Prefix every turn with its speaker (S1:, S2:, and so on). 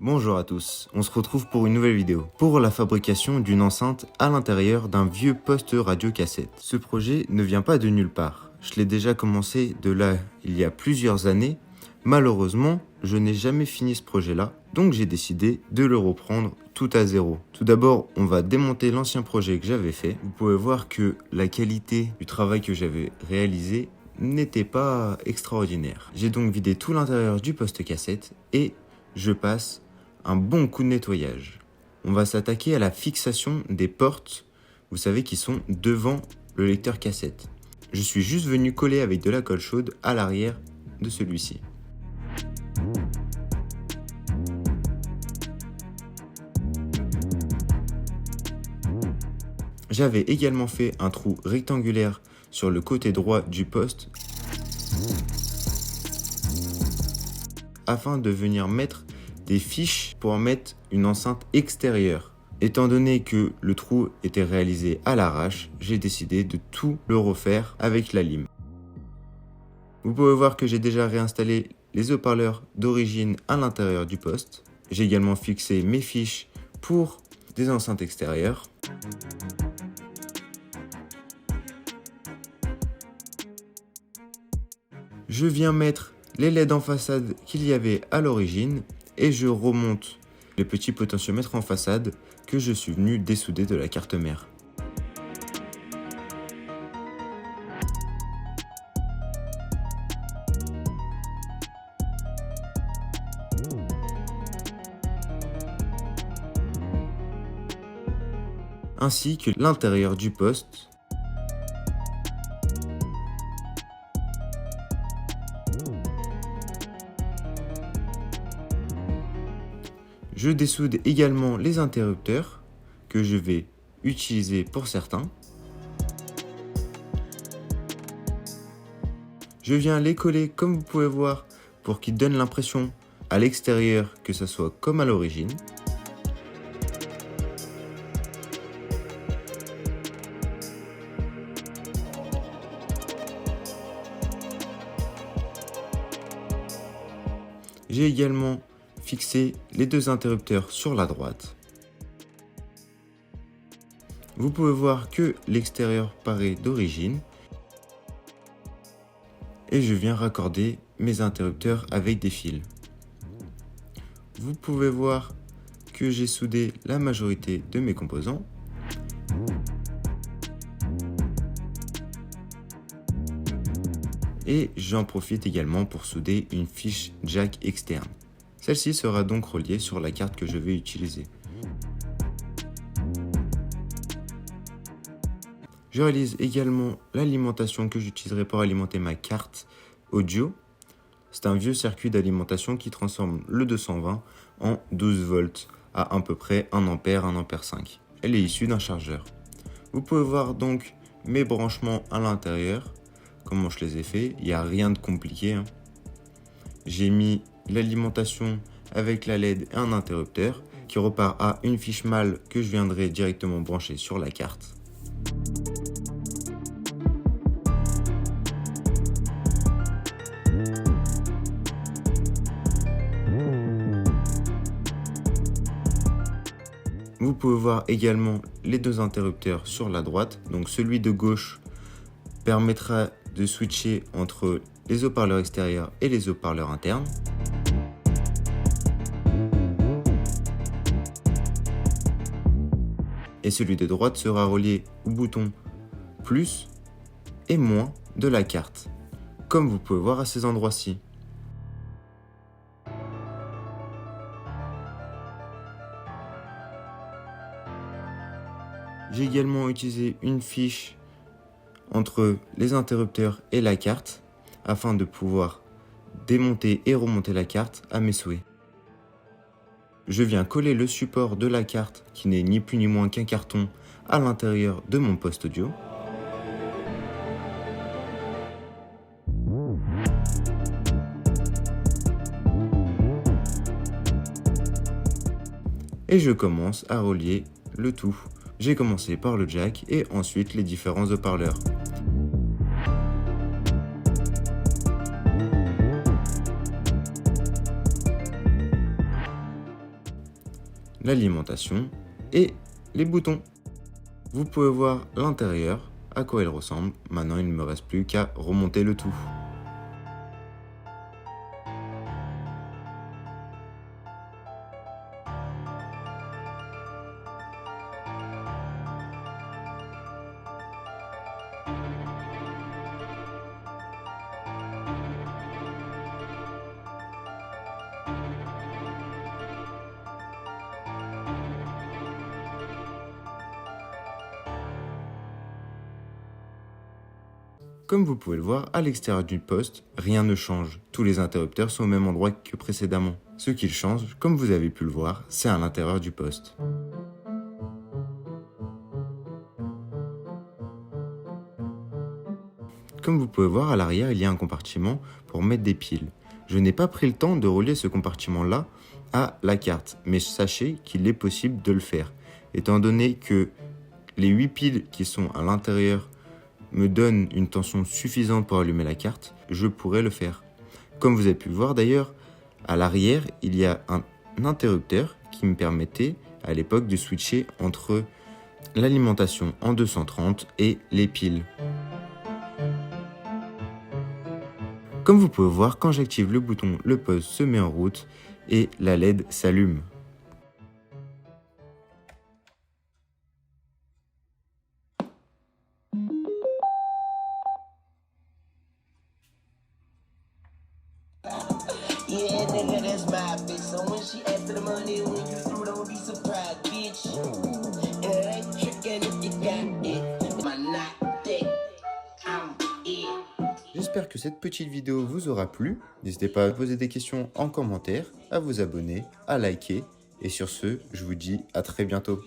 S1: Bonjour à tous, on se retrouve pour une nouvelle vidéo, pour la fabrication d'une enceinte à l'intérieur d'un vieux poste radio cassette. Ce projet ne vient pas de nulle part, je l'ai déjà commencé de là il y a plusieurs années. Malheureusement, je n'ai jamais fini ce projet-là, donc j'ai décidé de le reprendre tout à zéro. Tout d'abord, on va démonter l'ancien projet que j'avais fait. Vous pouvez voir que la qualité du travail que j'avais réalisé n'était pas extraordinaire. J'ai donc vidé tout l'intérieur du poste cassette et je passe un bon coup de nettoyage. On va s'attaquer à la fixation des portes, vous savez, qui sont devant le lecteur cassette. Je suis juste venu coller avec de la colle chaude à l'arrière de celui-ci. J'avais également fait un trou rectangulaire sur le côté droit du poste afin de venir mettre des fiches pour mettre une enceinte extérieure. Étant donné que le trou était réalisé à l'arrache, j'ai décidé de tout le refaire avec la lime. Vous pouvez voir que j'ai déjà réinstallé les haut-parleurs d'origine à l'intérieur du poste. J'ai également fixé mes fiches pour des enceintes extérieures. Je viens mettre les LED en façade qu'il y avait à l'origine et je remonte les petits potentiomètres en façade que je suis venu dessouder de la carte mère. Ainsi que l'intérieur du poste. Je dessoude également les interrupteurs que je vais utiliser pour certains. Je viens les coller comme vous pouvez voir pour qu'ils donnent l'impression à l'extérieur que ça soit comme à l'origine. J'ai également fixé les deux interrupteurs sur la droite. Vous pouvez voir que l'extérieur paraît d'origine et je viens raccorder mes interrupteurs avec des fils. Vous pouvez voir que j'ai soudé la majorité de mes composants. Et j'en profite également pour souder une fiche jack externe. Celle-ci sera donc reliée sur la carte que je vais utiliser. Je réalise également l'alimentation que j'utiliserai pour alimenter ma carte audio. C'est un vieux circuit d'alimentation qui transforme le 220 en 12 volts à peu près 1 ampère, 1 ampère 5. Elle est issue d'un chargeur. Vous pouvez voir donc mes branchements à l'intérieur, comment je les ai fait. Il n'y a rien de compliqué. J'ai mis l'alimentation avec la LED et un interrupteur qui repart à une fiche mâle que je viendrai directement brancher sur la carte. Vous pouvez voir également les deux interrupteurs sur la droite. Donc celui de gauche permettra de switcher entre les haut-parleurs extérieurs et les haut-parleurs internes. Et celui de droite sera relié au bouton plus et moins de la carte, comme vous pouvez voir à ces endroits-ci. J'ai également utilisé une fiche entre les interrupteurs et la carte afin de pouvoir démonter et remonter la carte à mes souhaits. Je viens coller le support de la carte qui n'est ni plus ni moins qu'un carton à l'intérieur de mon poste audio. Et je commence à relier le tout. J'ai commencé par le jack et ensuite les différents haut-parleurs. l'alimentation et les boutons. Vous pouvez voir l'intérieur, à quoi il ressemble. Maintenant, il ne me reste plus qu'à remonter le tout. Comme vous pouvez le voir, à l'extérieur du poste, rien ne change. Tous les interrupteurs sont au même endroit que précédemment. Ce qu'il change, comme vous avez pu le voir, c'est à l'intérieur du poste. Comme vous pouvez voir, à l'arrière, il y a un compartiment pour mettre des piles. Je n'ai pas pris le temps de relier ce compartiment-là à la carte, mais sachez qu'il est possible de le faire. Étant donné que les 8 piles qui sont à l'intérieur me donnent une tension suffisante pour allumer la carte, je pourrais le faire. Comme vous avez pu le voir d'ailleurs, à l'arrière, il y a un interrupteur qui me permettait à l'époque de switcher entre l'alimentation en 230 et les piles. Comme vous pouvez voir, quand j'active le bouton, le poste se met en route et la LED s'allume.
S2: Yeah, nigga, that's my bitch. So when she asked for the money, when you through, don't be surprised, bitch. And it ain't trickin' if you got it. My not dick, I'm it.
S1: J'espère que cette petite vidéo vous aura plu. N'hésitez pas à poser des questions en commentaire, à vous abonner, à liker. Et sur ce, je vous dis à très bientôt.